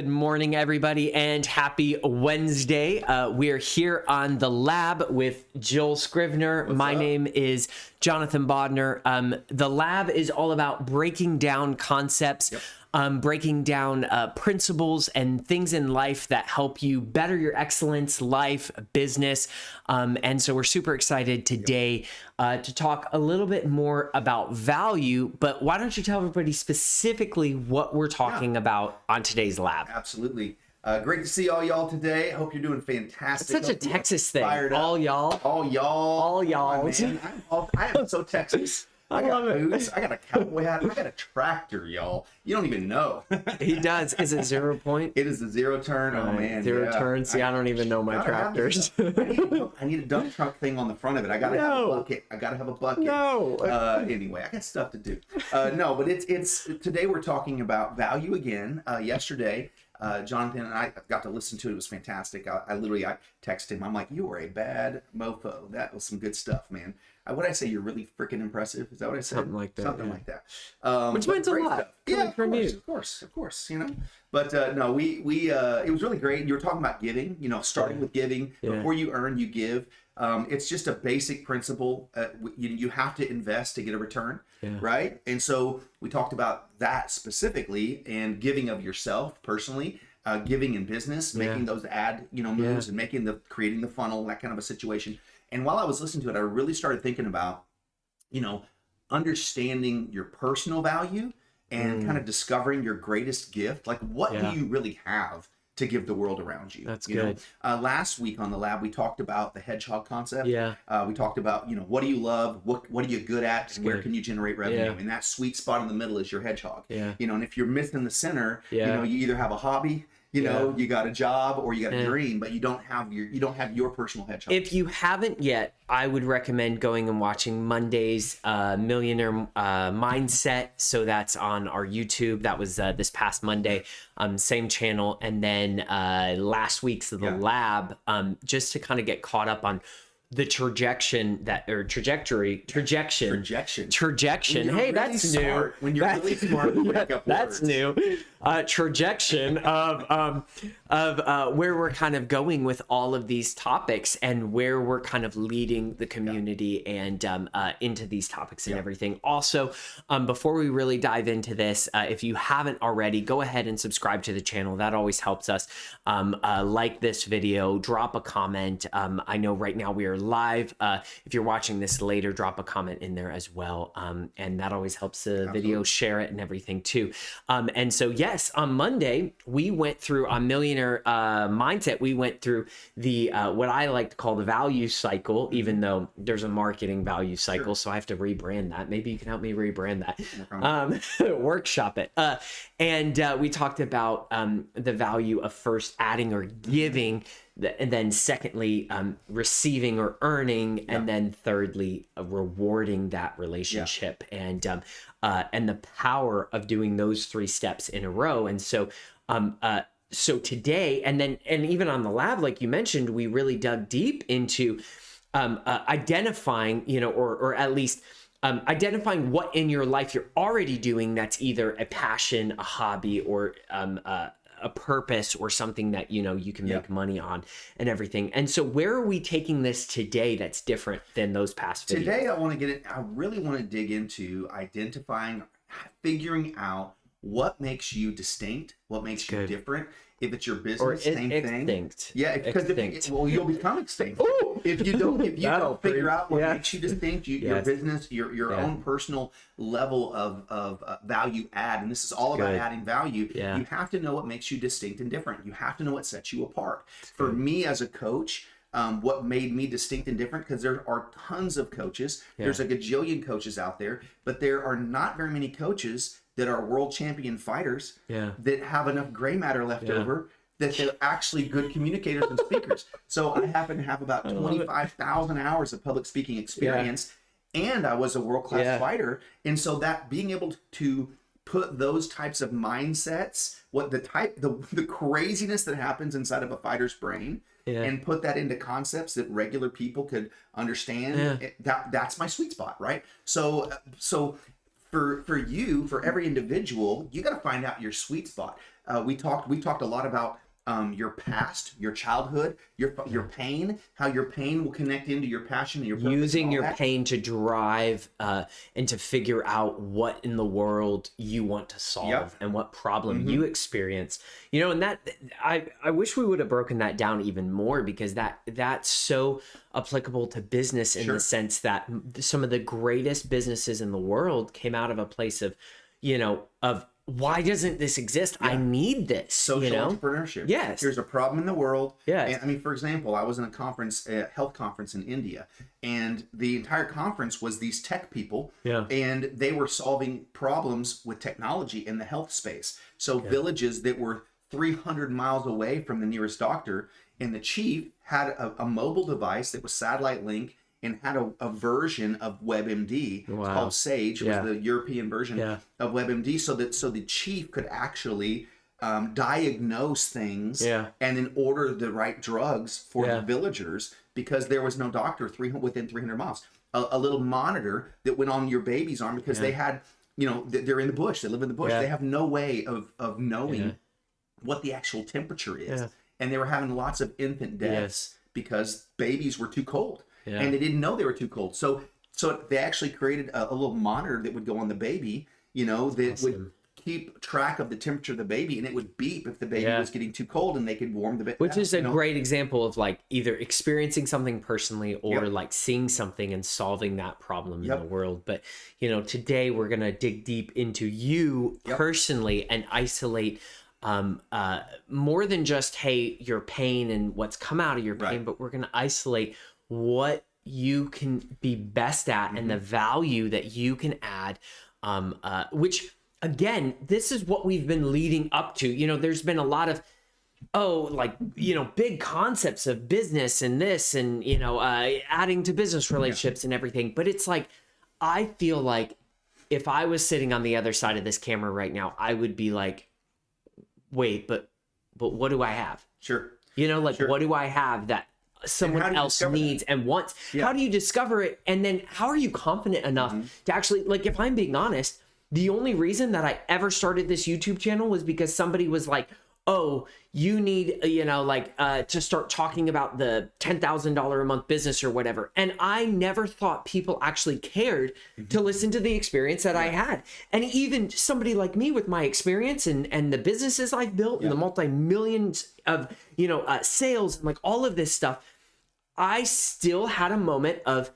Good morning, everybody, and happy Wednesday. We are here on the lab with Joel Scrivener. My name is Jonathan Bodnar. The lab is all about breaking down concepts, breaking down principles and things in life that help you better your excellence, life, business. And so we're super excited today to talk a little bit more about value. But why don't you tell everybody specifically what we're talking about on today's lab? Absolutely. Great to see all y'all today. Hope you're doing fantastic. It's such a Texas thing. All y'all. All y'all. All y'all. I am so Texas. I got boots. I got a cowboy hat. I got a tractor, y'all. You don't even know. He does. Is it 0 point? It is a zero turn. Oh, man. Zero turn. See, I don't even know my tractors. I need a dump truck thing on the front of it. I got to have a bucket. No. Anyway, I got stuff to do. No, but it's today we're talking about value again. Yesterday, Jonathan and I got to listen to it. It was fantastic. I literally texted him. I'm like, you are a bad mofo. That was some good stuff, man. What did I say? You're really freaking impressive. Is that what I said? Something like that. Like that. Which means a lot. Stuff. Yeah, from you. Of course. You know. But no, we it was really great. You were talking about giving. You know, starting with giving. Before you earn, you give. It's just a basic principle. You have to invest to get a return, right? And so we talked about that specifically, and giving of yourself personally, giving in business, making those moves, and creating the funnel, that kind of a situation. And while I was listening to it, I really started thinking about, understanding your personal value and kind of discovering your greatest gift. Like, what do you really have to give the world around you? That's good. Last week on the lab, we talked about the hedgehog concept. Yeah. We talked about, what do you love? What are you good at? And where can you generate revenue? Yeah. And that sweet spot in the middle is your hedgehog. Yeah. And if you're missing the center, you either have a hobby, you got a job, or you got a dream, but you don't have your personal hedgehog. If you haven't yet, I would recommend going and watching Monday's Millionaire Mindset. So that's on our YouTube. That was this past Monday, same channel. And then last week's The Lab, just to kind of get caught up on the trajectory. Hey, that's smart. new. When you're really smart, you make up that's words. new. Trajection of where we're kind of going with all of these topics and where we're kind of leading the community and into these topics and everything. Also, before we really dive into this, if you haven't already, go ahead and subscribe to the channel. That always helps us. Like this video, drop a comment. I know right now we are live. If you're watching this later, drop a comment in there as well. And that always helps the video, share it and everything too. And so, yes, on Monday, we went through on Millionaire Mindset, we went through the what I like to call the value cycle, even though there's a marketing value cycle. So I have to rebrand that. Maybe you can help me rebrand that. Workshop it. And we talked about the value of first adding or giving, and then secondly, receiving or earning, and then thirdly, rewarding that relationship, and the power of doing those 3 steps in a row. And so, so today, and even on the lab, like you mentioned, we really dug deep into identifying, or at least identifying what in your life you're already doing that's either a passion, a hobby, or a purpose, or something that you can make money on and everything. And so where are we taking this today that's different than those past videos? Today I really want to dig into identifying, figuring out what makes you distinct, what makes you different. If it's your business, same thing. Yeah, because you'll become extinct. If you don't figure out what makes you distinct, your business, your own personal level of value add, and this is all about adding value. You have to know what makes you distinct and different. You have to know what sets you apart. For me as a coach, what made me distinct and different, because there are tons of coaches. There's a gajillion coaches out there, but there are not very many coaches that are world champion fighters that have enough gray matter left over that they're actually good communicators and speakers. So I happen to have about 25,000 hours of public speaking experience, and I was a world-class fighter. And so that being able to put those types of mindsets, the craziness that happens inside of a fighter's brain, and put that into concepts that regular people could understand, that's my sweet spot, right? So for you, for every individual, you got to find out your sweet spot. we talked a lot about your past, your childhood, your pain, how your pain will connect into your passion and your purpose. Using your pain to drive and to figure out what in the world you want to solve and what problem you experience. You know, and that I wish we would have broken that down even more, because that's so applicable to business in the sense that some of the greatest businesses in the world came out of a place of, you know, of why doesn't this exist? I need this. Social entrepreneurship. Yes. There's a problem in the world. Yes. And, I mean, for example, I was in a health conference in India, and the entire conference was these tech people. Yeah. And they were solving problems with technology in the health space. So villages that were 300 miles away from the nearest doctor, and the chief had a mobile device that was satellite link and had a version of WebMD. It's called Sage. It was the European version of WebMD, so the chief could actually diagnose things and then order the right drugs for the villagers, because there was no doctor within 300 miles. A little monitor that went on your baby's arm, because they had, you know, they're in the bush. They live in the bush. They have no way of knowing what the actual temperature is. And they were having lots of infant deaths because babies were too cold. And they didn't know they were too cold. So they actually created a little monitor that would go on the baby, you know, that would keep track of the temperature of the baby, and it would beep if the baby was getting too cold, and they could warm the baby. Which is a great example of like either experiencing something personally or like seeing something and solving that problem in the world. But, you know, today we're going to dig deep into you personally and isolate more than just, hey, your pain and what's come out of your pain, but we're going to isolate what you can be best at and the value that you can add, which again, this is what we've been leading up to. You know, there's been a lot of, like, you know, big concepts of business and this and, you know, adding to business relationships and everything. But it's like, I feel like if I was sitting on the other side of this camera right now, I would be like, wait, but what do I have? Sure. You know, like, what do I have that someone else needs and wants? How do you discover it? And then how are you confident enough to actually, like, if I'm being honest, the only reason that I ever started this YouTube channel was because somebody was like, oh, you need, you know, like, to start talking about the $10,000 a month business or whatever. And I never thought people actually cared to listen to the experience that I had. And even somebody like me with my experience and the businesses I've built and the multi-millions of, you know, sales and like all of this stuff, I still had a moment of,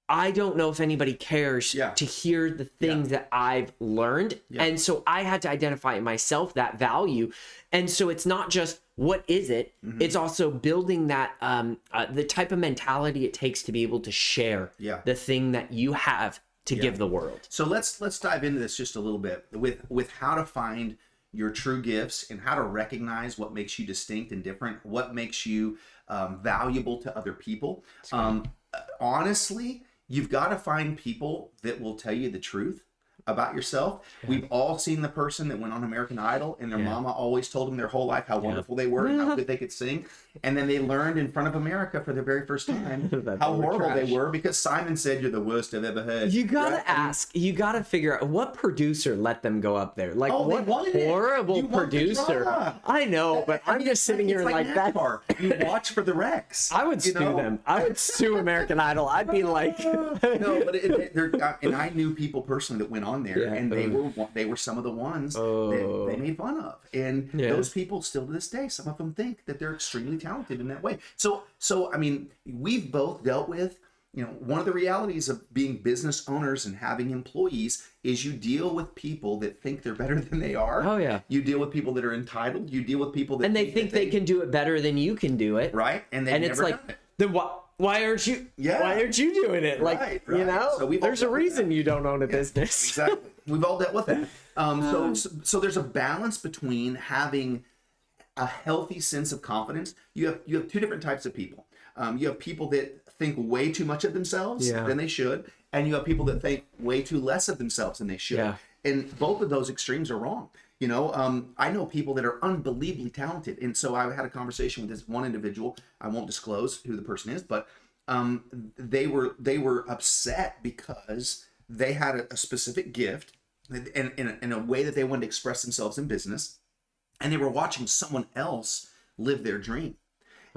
I don't know if anybody cares to hear the things that I've learned. And so I had to identify in myself that value. And so it's not just what is it, it's also building that, the type of mentality it takes to be able to share the thing that you have to give the world. So let's dive into this just a little bit with how to find your true gifts and how to recognize what makes you distinct and different, what makes you valuable to other people. Honestly, you've got to find people that will tell you the truth about yourself. We've all seen the person that went on American Idol and their mama always told them their whole life how wonderful they were and how good they could sing. And then they learned in front of America for the very first time how horrible they were because Simon said, "You're the worst I've ever heard." You gotta ask, you gotta figure out what producer let them go up there. Like, what horrible producer. I know, but I'm just sitting here like that. You watch for the wrecks. I would sue them. I would sue American Idol. I'd be like, no, but and I knew people personally that went on there, and they were some of the ones that they made fun of, and those people still to this day, some of them think that they're extremely talented in that way. So I mean, we've both dealt with, you know, one of the realities of being business owners and having employees is you deal with people that think they're better than they are. Oh yeah. You deal with people that are entitled. You deal with people that think they can do it better than you can do it. Right, and it's like, then what? Why aren't you? Yeah. Why aren't you doing it? Like, right. You know, so there's a reason you don't own a business. Exactly. We've all dealt with that. So there's a balance between having a healthy sense of confidence. You have two different types of people. You have people that think way too much of themselves than they should, and you have people that think way too less of themselves than they should. Yeah. And both of those extremes are wrong. You know, I know people that are unbelievably talented. And so I had a conversation with this one individual. I won't disclose who the person is, but they were upset because they had a specific gift and in a way that they wanted to express themselves in business. and they were watching someone else live their dream.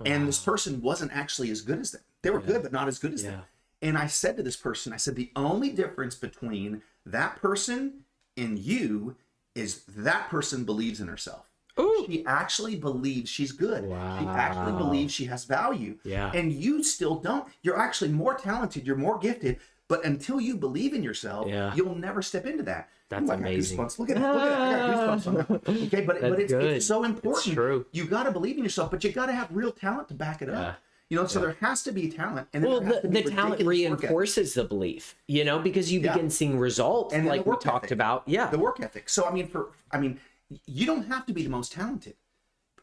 And this person wasn't actually as good as them. They were good, but not as good as them. And I said to this person, I said, the only difference between that person and you is that person believes in herself. Ooh. She actually believes she's good. Wow. She actually believes she has value. Yeah. And you still don't. You're actually more talented. You're more gifted. But until you believe in yourself, you'll never step into that. That's amazing. Look at that. I got goosebumps. Okay, but it's so important. It's true. You got to believe in yourself, but you got to have real talent to back it up. So there has to be talent. And the talent reinforces the belief, because you begin seeing results, and like we talked about. Yeah. The work ethic. So, you don't have to be the most talented.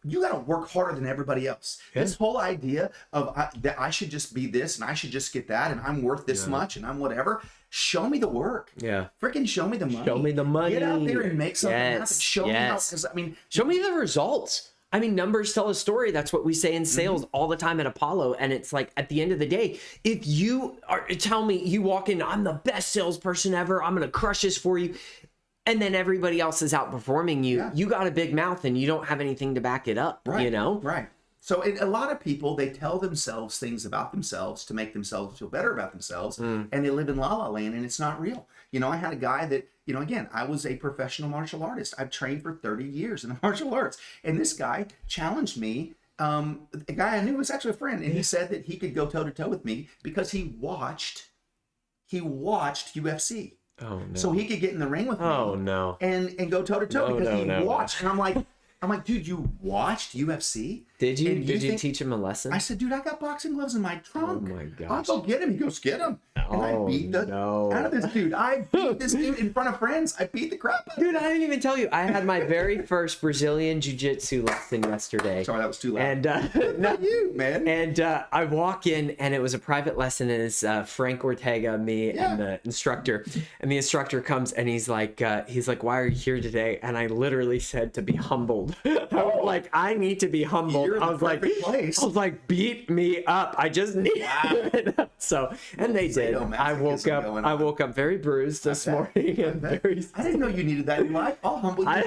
You got to work harder than everybody else. Yeah. This whole idea of that I should just be this and I should just get that and I'm worth this much and I'm whatever. Show me the work. Yeah. Freaking show me the money. Show me the money. Get out there and make something happen. Show me how. Show me the results. Numbers tell a story. That's what we say in sales all the time at Apollo. And it's like, at the end of the day, if you tell me, you walk in, I'm the best salesperson ever, I'm going to crush this for you, and then everybody else is outperforming you, you got a big mouth and you don't have anything to back it up, Right. So a lot of people, they tell themselves things about themselves to make themselves feel better about themselves, and they live in la-la land, and it's not real. I had a guy that, again, I was a professional martial artist. I've trained for 30 years in the martial arts, and this guy challenged me. A guy I knew was actually a friend, and he said that he could go toe-to-toe with me because he watched UFC. Oh, no. So he could get in the ring with me. Oh, no. And go toe-to-toe because he watched. And I'm like, dude, you watched UFC? Did you? Did you teach him a lesson? I said, dude, I got boxing gloves in my trunk. Oh my gosh. I'll go get him. He goes, get him. And I beat the out of this dude. I beat this dude in front of friends. I beat the crap out of him. Dude, I didn't even tell you. I had my very first Brazilian Jiu-Jitsu lesson yesterday. Sorry, that was too loud. And not you, man. And I walk in, and it was a private lesson, and it's Frank Ortega, me, and the instructor. And the instructor comes, and he's like, why are you here today? And I literally said to be humbled. I was like, I need to be humbled. I was like, beat me up. I just need it. So, and they did. I woke up very bruised this morning. I didn't know you needed that in life. I'll humble you.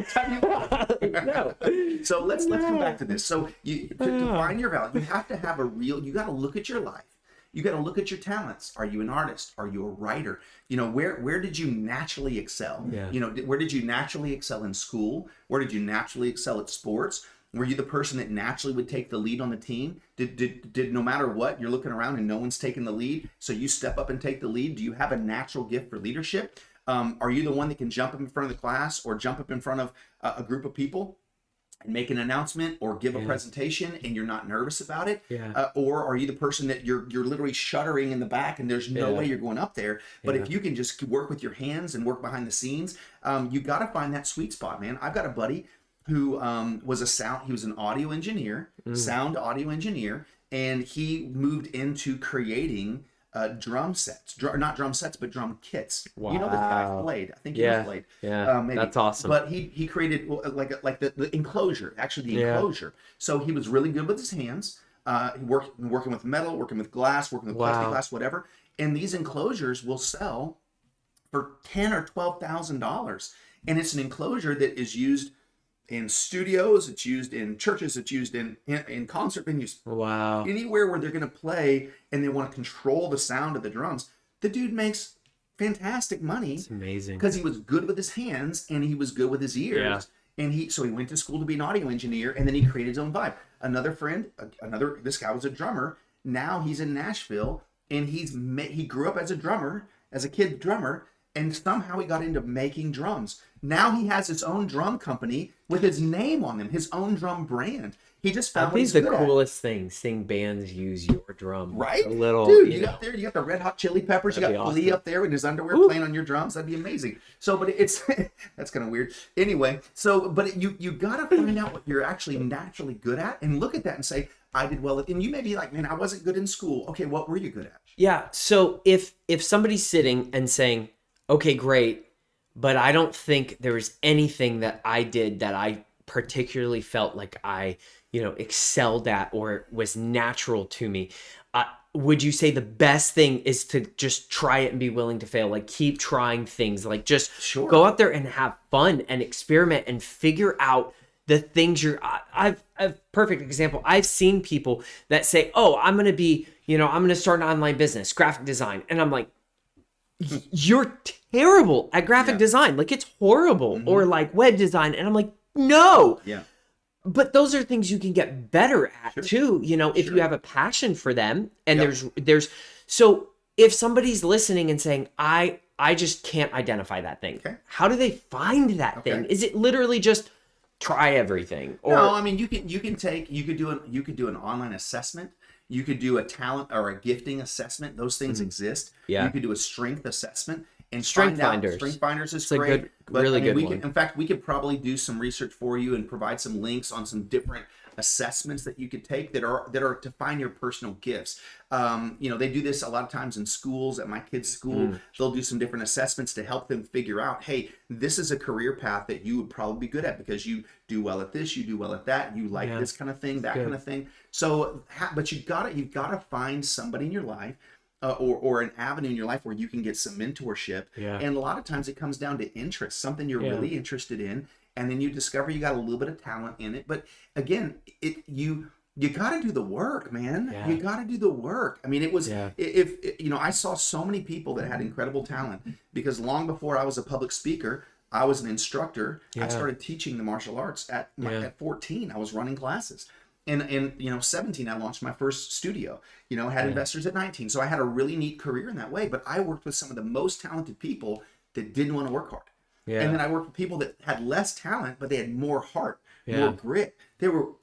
No. So let's come back to this. So to find your value, you have to have you got to look at your life. You got to look at your talents. Are you an artist? Are you a writer? Where did you naturally excel? Yeah. Where did you naturally excel in school? Where did you naturally excel at sports? Were you the person that naturally would take the lead on the team? Did no matter what, you're looking around and no one's taking the lead, so you step up and take the lead? Do you have a natural gift for leadership? Are you the one that can jump up in front of the class or jump up in front of a group of people and make an announcement or give a presentation and you're not nervous about it? Yeah. Or are you the person that you're literally shuddering in the back and there's no way you're going up there? But if you can just work with your hands and work behind the scenes, you got to find that sweet spot, man. I've got a buddy who was an audio engineer, sound audio engineer, and he moved into creating drum sets, not drum sets, but drum kits. Wow. The guy Blade. I think he was Blade. Yeah, maybe. That's awesome. But he created like the enclosure, actually the enclosure. So he was really good with his hands. Working with metal, working with glass, working with plexiglass, whatever. And these enclosures will sell for $10,000 or $12,000, and it's an enclosure that is used in studios, it's used in churches, it's used in concert venues. Wow. Anywhere where they're going to play and they want to control the sound of the drums. The dude makes fantastic money. It's amazing. Because he was good with his hands and he was good with his ears. Yeah. And so he went to school to be an audio engineer, and then he created his own vibe. Another friend, this guy was a drummer. Now he's in Nashville, and he grew up as a kid drummer, and somehow he got into making drums. Now he has his own drum company with his name on them, his own drum brand. He just found these the coolest things, seeing bands use your drum. Right? Dude, you got the Red Hot Chili Peppers, you got Collier up there in his underwear playing on your drums. That'd be amazing. So, but it's, that's kind of weird. Anyway, but you got to find out what you're actually naturally good at and look at that and say, I did well. And you may be like, man, I wasn't good in school. Okay, what were you good at? Yeah, so if somebody's sitting and saying, okay, great, but I don't think there was anything that I did that I particularly felt like I, excelled at or was natural to me. Would you say the best thing is to just try it and be willing to fail? Like, keep trying things, like just go out there and have fun and experiment and figure out the things I've perfect example. I've seen people that say, oh, I'm going to start an online business, graphic design. And I'm like, you're terrible at graphic design. Like, it's horrible. Or like web design. And I'm like, no. Yeah. But those are things you can get better at too, if you have a passion for them. And so if somebody's listening and saying, I just can't identify that thing. Okay. How do they find that thing? Is it literally just try everything? Or no, I mean, you could do an online assessment. You could do a talent or a gifting assessment. Those things exist. Yeah. You could do a strength assessment and Strength Finders. Strength Finders is it's great. Really good one. In fact, we could probably do some research for you and provide some links on some different assessments that you could take that are to find your personal gifts. They do this a lot of times in schools. At my kids' school, they'll do some different assessments to help them figure out, hey, this is a career path that you would probably be good at because you do well at this, you do well at that, you like this kind of thing, that kind of thing. So, but you've got to find somebody in your life. Or an avenue in your life where you can get some mentorship. And a lot of times it comes down to interest, something you're really interested in, and then you discover you got a little bit of talent in it. But again, you got to do the work, man. You got to do the work. I mean, it was if I saw so many people that had incredible talent because long before I was a public speaker, I was an instructor. I started teaching the martial arts at 14. I was running classes. And 17, I launched my first studio, had investors at 19. So I had a really neat career in that way, but I worked with some of the most talented people that didn't want to work hard. And then I worked with people that had less talent, but they had more heart, more grit. They were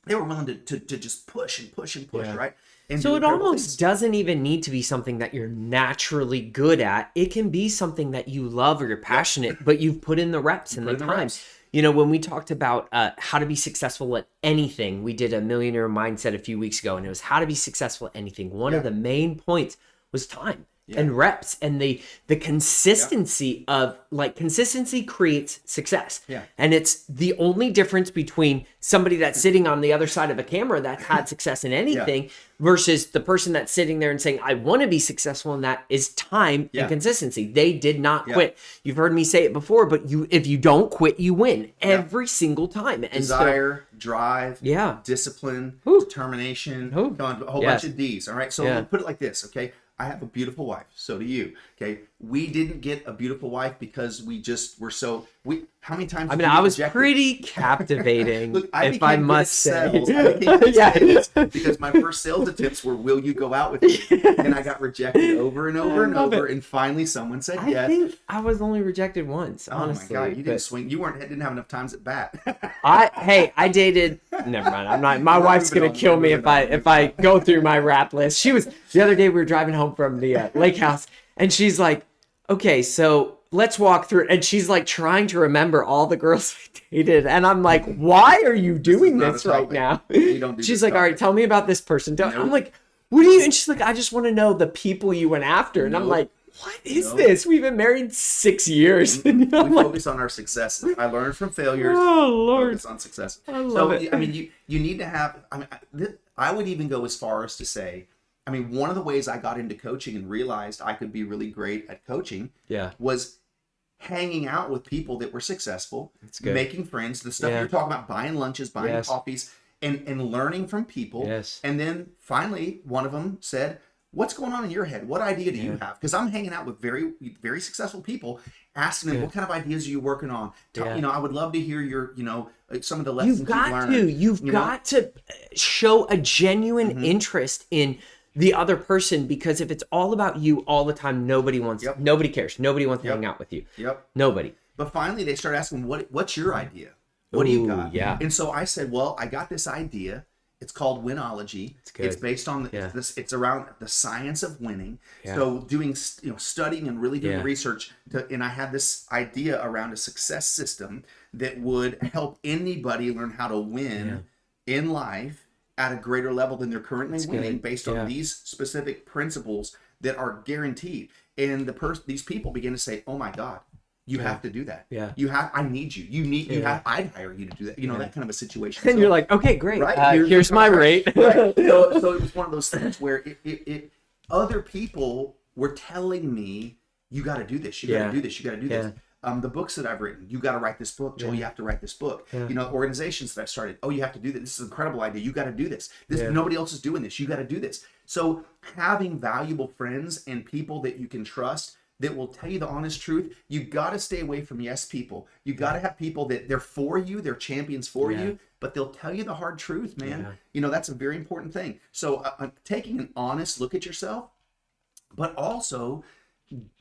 willing to just push and push and push, right? And so it almost doesn't even need to be something that you're naturally good at. It can be something that you love or you're passionate, but you've put in the reps and the time. When we talked about how to be successful at anything, we did a Millionaire Mindset a few weeks ago, and it was how to be successful at anything. One of the main points was time and reps and the consistency of consistency creates success. And it's the only difference between somebody that's sitting on the other side of a camera that's had success in anything versus the person that's sitting there and saying, I want to be successful in that is time and consistency. They did not quit. You've heard me say it before, but if you don't quit, you win every single time. And desire, drive, discipline, determination, a whole bunch of D's. All right. So put it like this. Okay. I have a beautiful wife. So do you. Okay. We didn't get a beautiful wife because we just were how many times? I was pretty captivating. Look, if I must say. Because my first sales attempts were, will you go out with me? And I got rejected over and over and over. And finally someone said yes. I think I was only rejected once, honestly. Oh my God. You didn't swing. You didn't have enough times at bat. I dated, never mind. I'm not, my wife's going to kill me if I go through my rap list. The other day we were driving home from the lake house and she's like, okay, so let's walk through. And she's like trying to remember all the girls I dated. And I'm like, why are you doing this right now? She's like, all right, tell me about this person. I'm like, what do you? And she's like, I just want to know the people you went after. And I'm like, what is this? We've been married 6 years. We focus on our successes. I learned from failures. Oh, Lord. Focus on success. I love it. I mean, you need to have, I would even go as far as to say, one of the ways I got into coaching and realized I could be really great at coaching was hanging out with people that were successful, making friends, the stuff you're talking about, buying lunches, buying coffees, and learning from people. And then finally, one of them said, what's going on in your head? What idea do you have? Because I'm hanging out with very, very successful people, asking them, what kind of ideas are you working on? I would love to hear your, some of the lessons you've learned. You've got to show a genuine interest in the other person, because if it's all about you all the time, nobody cares. Nobody wants to hang out with you. Nobody. But finally they start asking, what's your idea? What do you got? And so I said, well, I got this idea. It's called Winology. It's based on this. It's around the science of winning. So doing, studying and really doing research. And I had this idea around a success system that would help anybody learn how to win in life at a greater level than they're currently winning, based on these specific principles that are guaranteed. And these people begin to say, "Oh my God, you have to do that. I need you. I'd hire you to do that." That kind of a situation. And you're like, "Okay, great. Right? Here's my rate." Right. So it was one of those things where other people were telling me, "You got to do this. You got to do this. You got to do this." The books that I've written, you got to write this book, Joel. You have to write this book. Organizations that I've started, you have to do this. This is an incredible idea. You got to do this. Nobody else is doing this. You got to do this. So having valuable friends and people that you can trust that will tell you the honest truth, you got to stay away from yes people. You got to have people that they're for you, they're champions for you, but they'll tell you the hard truth, man. That's a very important thing. So taking an honest look at yourself, but also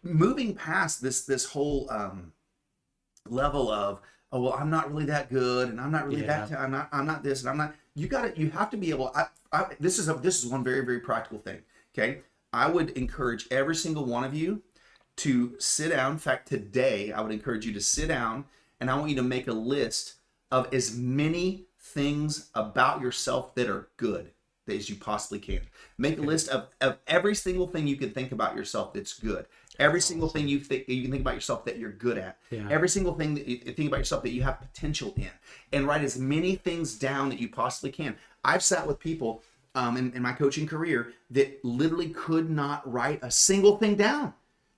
moving past this whole level of, oh, well, I'm not really that good, and I'm not really that, I'm not this, and I'm not, you have to be able, this is one very, very practical thing, okay? I would encourage every single one of you to sit down. In fact, today, I would encourage you to sit down, and I want you to make a list of as many things about yourself that are good as you possibly can. Make a list of every single thing you can think about yourself that's good. Every single thing you can think about yourself that you're good at. Every single thing that you think about yourself that you have potential in. And write as many things down that you possibly can. I've sat with people in my coaching career that literally could not write a single thing down.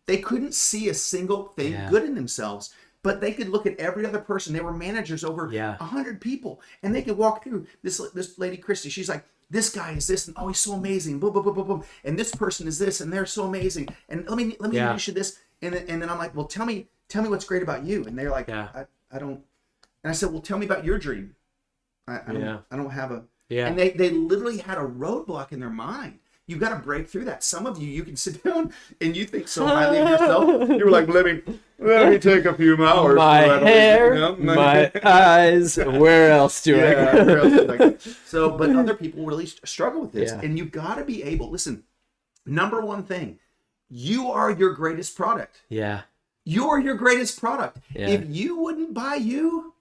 They couldn't see a single thing good in themselves, but they could look at every other person. They were managers over 100 people, and they could walk through this lady, Christy. She's like, this guy is this, and oh, he's so amazing. Boom, boom, boom, boom, boom. And this person is this, and they're so amazing. And let me introduce you this. And then I'm like, well, tell me what's great about you. And they're like, I don't. And I said, well, tell me about your dream. I don't have a. And they literally had a roadblock in their mind. You got to break through that. Some of you can sit down and you think so highly of yourself. You're like, let me take a few hours. My hair, my eyes. Where else do I go? So, but other people really struggle with this, and you got to be able. Listen, number one thing, you are your greatest product. You are your greatest product. If you wouldn't buy you,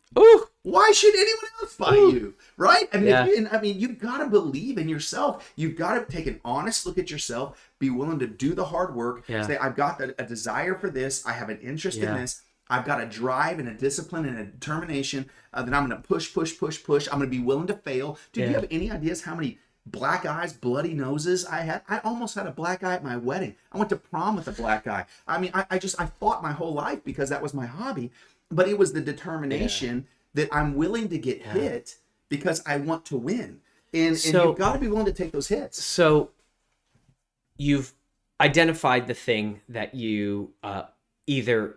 why should anyone else buy you? Right? I mean, you've got to believe in yourself. You've got to take an honest look at yourself, be willing to do the hard work, say, I've got a desire for this, I have an interest in this, I've got a drive and a discipline and a determination that I'm going to push. I'm going to be willing to fail. Do you have any ideas how many black eyes, bloody noses I had? I almost had a black eye at my wedding. I went to prom with a black eye. I mean, I fought my whole life because that was my hobby. But it was the determination that I'm willing to get hit because I want to win. And you've got to be willing to take those hits. So you've identified the thing that you either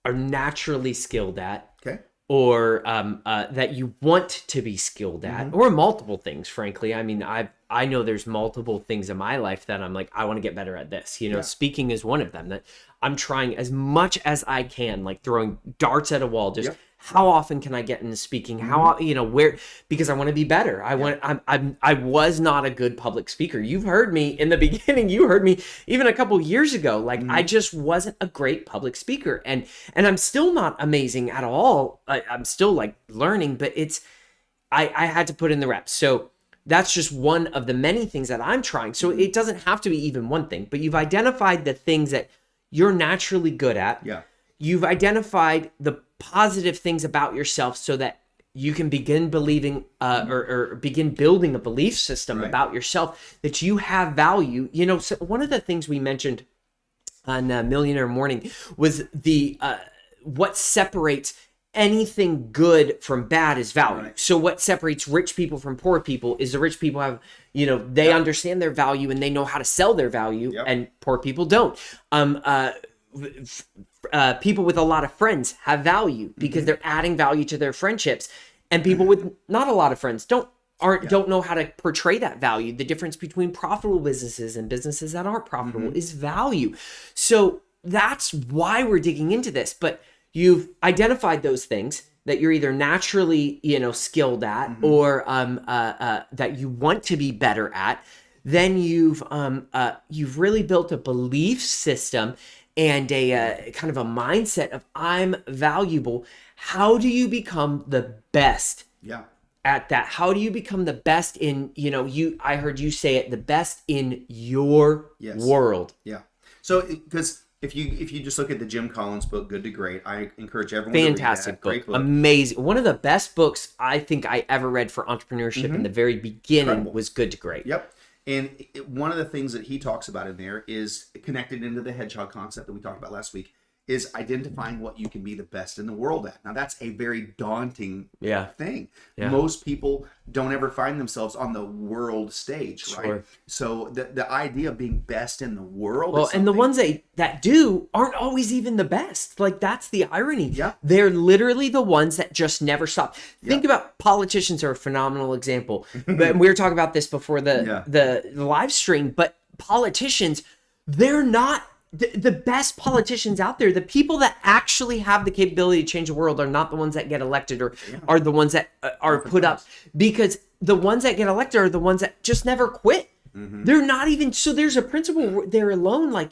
are naturally skilled at, or that you want to be skilled at, or multiple things, frankly. I mean, I know there's multiple things in my life that I'm like, I want to get better at this. Speaking is one of them that I'm trying as much as I can, like throwing darts at a wall. Just how often can I get into speaking? How, where, because I want to be better. I was not a good public speaker. You've heard me in the beginning. You heard me even a couple years ago. Like I just wasn't a great public speaker, and I'm still not amazing at all. I'm still like learning, but I had to put in the reps. So that's just one of the many things that I'm trying. So it doesn't have to be even one thing, but you've identified the things that you're naturally good at. You've identified the positive things about yourself so that you can begin believing or begin building a belief system about yourself that you have value. So one of the things we mentioned on Millionaire Morning was the what separates anything good from bad is value. So what separates rich people from poor people is the rich people have, they understand their value and they know how to sell their value, and poor people don't. People with a lot of friends have value because they're adding value to their friendships, and people with not a lot of friends don't know how to portray that value. The difference between profitable businesses and businesses that aren't profitable is value. So that's why we're digging into this. But you've identified those things that you're either naturally, skilled at, or that you want to be better at. Then you've really built a belief system and a kind of a mindset of I'm valuable. How do you become the best at that? How do you become the best in, I heard you say it, the best in your world? So because if you just look at the Jim Collins book, Good to Great, I encourage everyone to read that. Fantastic book. Great book. Amazing. One of the best books I think I ever read for entrepreneurship in the very beginning was Good to Great. And one of the things that he talks about in there is connected into the hedgehog concept that we talked about last week, is identifying what you can be the best in the world at. Now that's a very daunting thing. Yeah. Most people don't ever find themselves on the world stage, right? So the idea of being best in the world. Well, and the ones that do aren't always even the best. Like that's the irony. Yeah. They're literally the ones that just never stop. Think about politicians are a phenomenal example. But we were talking about this before the live stream, but politicians, they're not the best politicians out there. The people that actually have the capability to change the world are not the ones that get elected or are the ones that are put up, because the ones that get elected are the ones that just never quit. They're not even, so there's a principle there alone. Like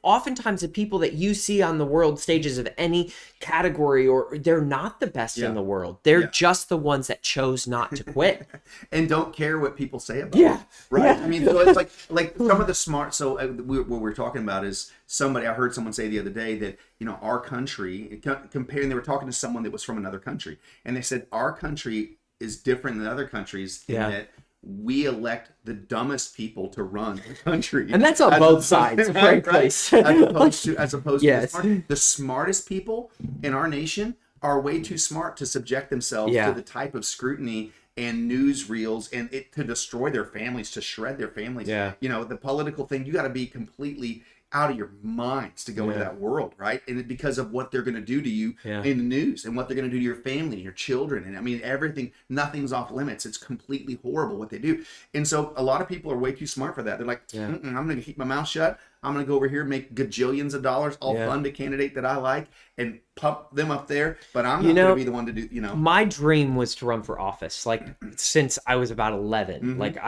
oftentimes the people that you see on the world stages of any category, or they're not the best in the world. They're just the ones that chose not to quit and don't care what people say about it. Right. I mean, so it's like some of the smart. So what we're talking about is I heard someone say the other day that, our country, comparing, they were talking to someone that was from another country, and they said our country is different than other countries in that we elect the dumbest people to run the country. And that's on both sides, frankly. As opposed to the smartest people in our nation are way too smart to subject themselves to the type of scrutiny and newsreels and to destroy their families, to shred their families. The political thing, you got to be completely out of your minds to go into that world, right? And because of what they're going to do to you in the news, and what they're going to do to your family and your children, and I mean everything, nothing's off limits. It's completely horrible what they do. And so a lot of people are way too smart for that. They're like, I'm going to keep my mouth shut. I'm going to go over here and make gajillions of dollars. I'll fund a candidate that I like and pump them up there, but I'm not going to be the one to do, My dream was to run for office, like since I was about 11. Like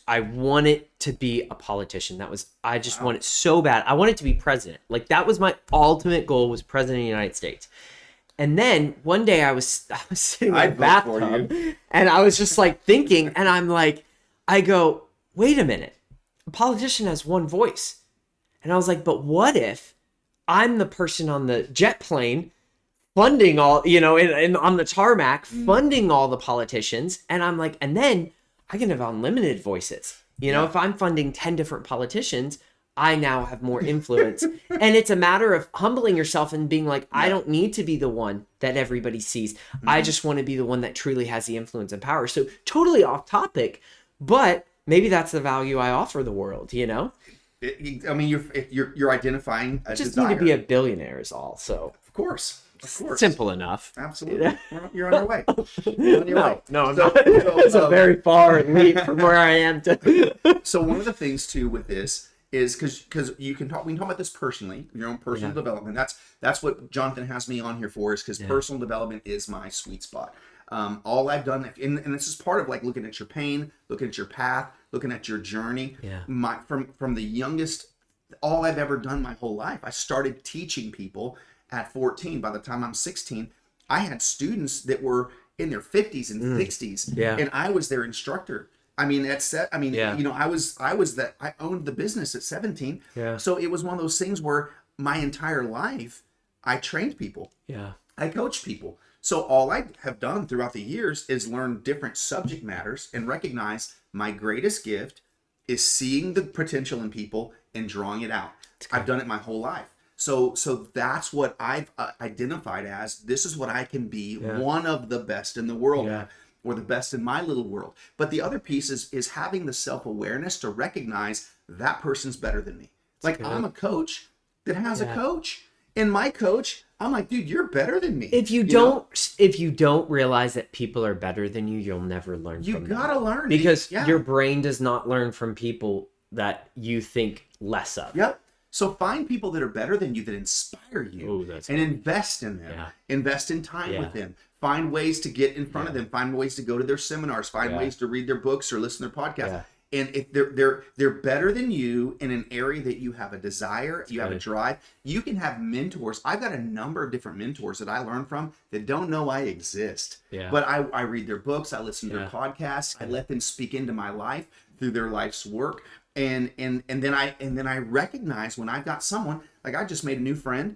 I wanted to be a politician. I just want it so bad. I wanted to be president. Like that was my ultimate goal, was president of the United States. And then one day I was sitting in the bathtub and I was just like thinking, and I go, wait a minute, a politician has one voice. And I was like, but what if I'm the person on the jet plane funding all, on the tarmac, funding all the politicians. And I'm like, and then I can have unlimited voices. If I'm funding 10 different politicians, I now have more influence. And it's a matter of humbling yourself and being like, I don't need to be the one that everybody sees. I just want to be the one that truly has the influence and power. So totally off topic, but maybe that's the value I offer the world, You're identifying a just desire. Need to be a billionaire is all. So of course. Simple enough. Absolutely. You're on your way. No, it's a very far leap from where I am to. So one of the things too with this is because we can talk about this personally, your own personal development. That's what Jonathan has me on here for, is because personal development is my sweet spot. All I've done, and this is part of like looking at your pain, looking at your path, looking at your journey. From the youngest, all I've ever done my whole life, I started teaching people at 14. By the time I'm 16, I had students that were in their 50s and 60s, and I was their instructor. I mean, I owned the business at 17. So it was one of those things where my entire life I trained people. I coached people. So all I have done throughout the years is learn different subject matters and recognize my greatest gift is seeing the potential in people and drawing it out. I've done it my whole life. So that's what I've identified as, this is what I can be, one of the best in the world at, or the best in my little world. But the other piece is having the self-awareness to recognize that person's better than me. Like I'm a coach that has a coach, and my coach, I'm like, dude, you're better than me. If you don't realize that people are better than you, you'll never learn from them. You gotta learn. Because your brain does not learn from people that you think less of. Yep. So find people that are better than you, that inspire you, and invest in them. Invest in time with them. Find ways to get in front of them. Find ways to go to their seminars. Find ways to read their books or listen to their podcasts. And if they're better than you in an area that you have a desire, you have a drive, you can have mentors. I've got a number of different mentors that I learn from that don't know I exist. But I read their books, I listen to their podcasts, I let them speak into my life through their life's work. And then I recognize when I've got someone, like I just made a new friend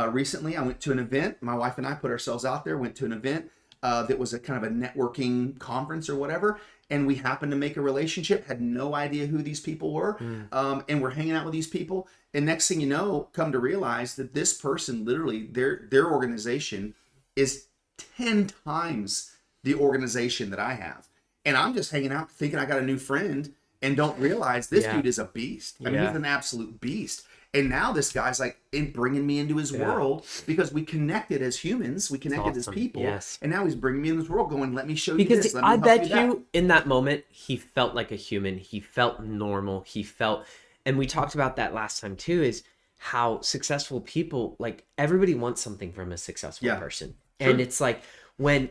recently. I went to an event. My wife and I put ourselves out there, went to an event that was a kind of a networking conference or whatever. and we happened to make a relationship, had no idea who these people were, and we're hanging out with these people. And next thing you know, come to realize that this person, literally, their organization is 10 times the organization that I have. And I'm just hanging out thinking I got a new friend and don't realize this dude is a beast. I mean, he's an absolute beast. And now this guy's like bringing me into his world because we connected as humans. We connected as people. Yes. And now he's bringing me in this world going, let me show you this. Because I bet you in that moment, he felt like a human. He felt normal. He felt, and we talked about that last time too, is how successful people, like everybody wants something from a successful person. Sure. And it's like when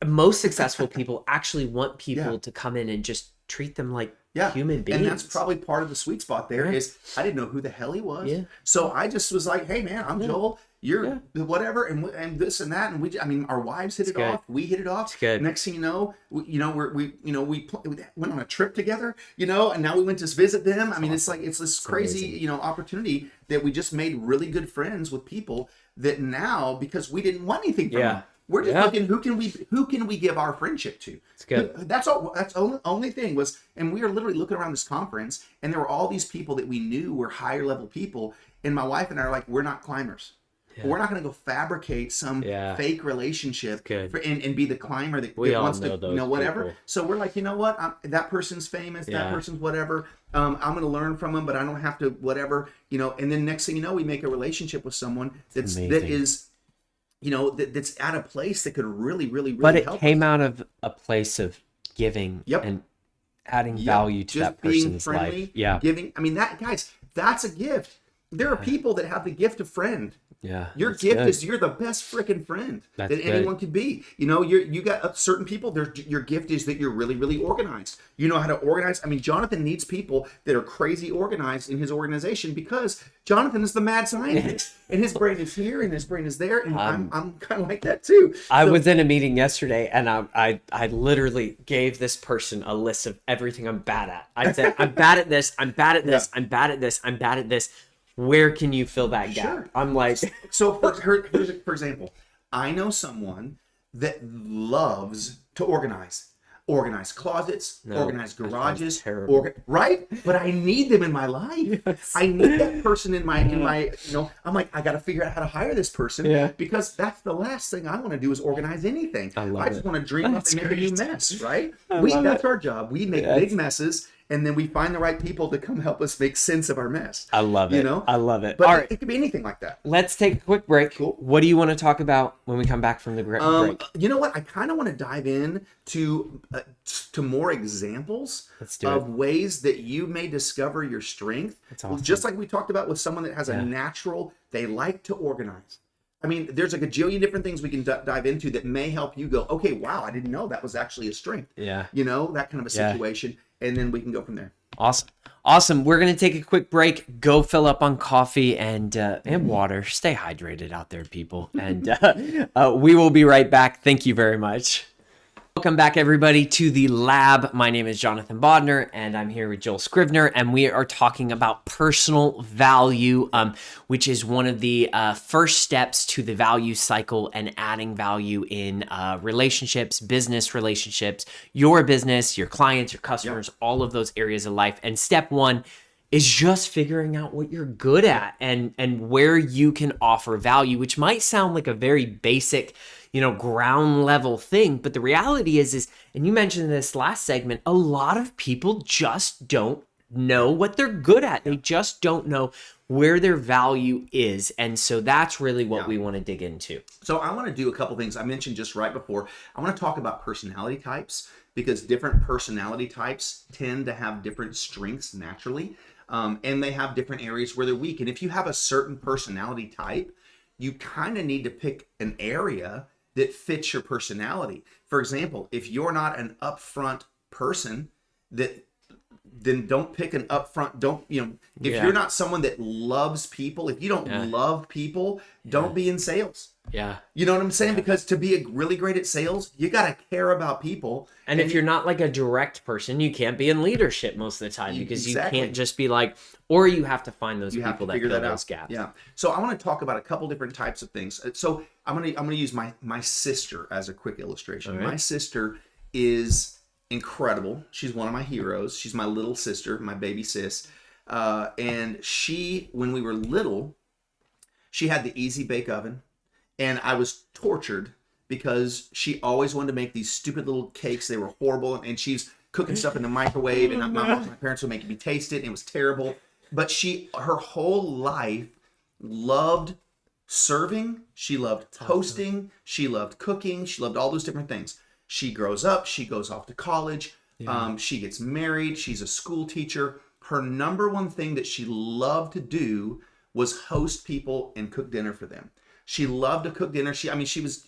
most successful people actually want people to come in and just treat them like human beings. And that's probably part of the sweet spot there is I didn't know who the hell he was. Yeah. So I just was like, hey man, I'm Joel. You're whatever, and this and that, and our wives hit it off. We hit it off. It's good. Next thing you know, we went on a trip together, and now we went to visit them. I mean, it's like it's this crazy, opportunity that we just made really good friends with people that now, because we didn't want anything from them. We're just looking who can we give our friendship to? It's good. That's all. That's only thing was, and we were literally looking around this conference, and there were all these people that we knew were higher level people, and my wife and I are like, we're not climbers. Yeah. We're not going to go fabricate some fake relationship and be the climber that wants to, whatever. People. So we're like, you know what? That person's famous. That person's whatever. I'm going to learn from them, but I don't have to whatever. And then next thing you know, we make a relationship with someone that is. That's at a place that could really, really, really but it help came out of a place of giving and adding value to that person's life. Yeah. Giving. I mean, that's a gift. There are people that have the gift of friend. Yeah. Your gift is you're the best freaking friend that anyone could be. You got certain people, your gift is that you're really, really organized. You know how to organize. I mean, Jonathan needs people that are crazy organized in his organization because Jonathan is the mad scientist. And his brain is here and his brain is there. And I'm kind of like that too. I was in a meeting yesterday and I literally gave this person a list of everything I'm bad at. I said, I'm bad at this, I'm bad at this, I'm bad at this, I'm bad at this. Where can you fill that gap? Sure. I'm like, so for example, I know someone that loves to organize closets, organize garages, right? But I need them in my life. Yes. I need that person in my, I'm like, I got to figure out how to hire this person because that's the last thing I want to do is organize anything. I just want to dream up and make a new mess, right? That's our job. We make big messes. And then we find the right people to come help us make sense of our mess. I love it. I love it. But all right. It could be anything like that. Let's take a quick break. Cool. What do you want to talk about when we come back from the break? You know what? I kind of want to dive in to more examples of ways that you may discover your strength. That's awesome. Just like we talked about with someone that has a natural, they like to organize. I mean, there's like a gajillion different things we can dive into that may help you go, okay, wow, I didn't know that was actually a strength. Yeah. That kind of a situation. And then we can go from there. Awesome. We're going to take a quick break, go fill up on coffee and water. Stay hydrated out there, people. And we will be right back. Thank you very much. Welcome back, everybody, to the lab. My name is Jonathan Bodnar, and I'm here with Joel Scrivener, and we are talking about personal value, which is one of the first steps to the value cycle and adding value in relationships, business relationships, your business, your clients, your customers, all of those areas of life. And step one is just figuring out what you're good at and where you can offer value, which might sound like a very basic ground level thing. But the reality is, and you mentioned this last segment, a lot of people just don't know what they're good at. They just don't know where their value is. And so that's really what we want to dig into. So I want to do a couple things. I mentioned just right before, I want to talk about personality types because different personality types tend to have different strengths naturally. And they have different areas where they're weak. And if you have a certain personality type, you kind of need to pick an area that fits your personality. For example, if you're not an upfront person, then don't pick an upfront, if you're not someone that loves people, if you don't love people, don't be in sales. Yeah. You know what I'm saying? Because to be really great at sales, you got to care about people. And if you're not like a direct person, you can't be in leadership most of the time because you can't just be like, or you have to find those people that fill those gaps. Yeah. So I want to talk about a couple different types of things. So I'm going to use my sister as a quick illustration. Right. My sister is incredible. She's one of my heroes. She's my little sister, my baby sis. And she, when we were little, she had the easy bake oven, and I was tortured because she always wanted to make these stupid little cakes. They were horrible, and she's cooking stuff in the microwave, and my parents would make me taste it, and it was terrible. But her whole life loved serving. She loved hosting. She loved cooking. She loved all those different things. She grows up. She goes off to college. Yeah. She gets married. She's a school teacher. Her number one thing that she loved to do was host people and cook dinner for them. She loved to cook dinner. She was,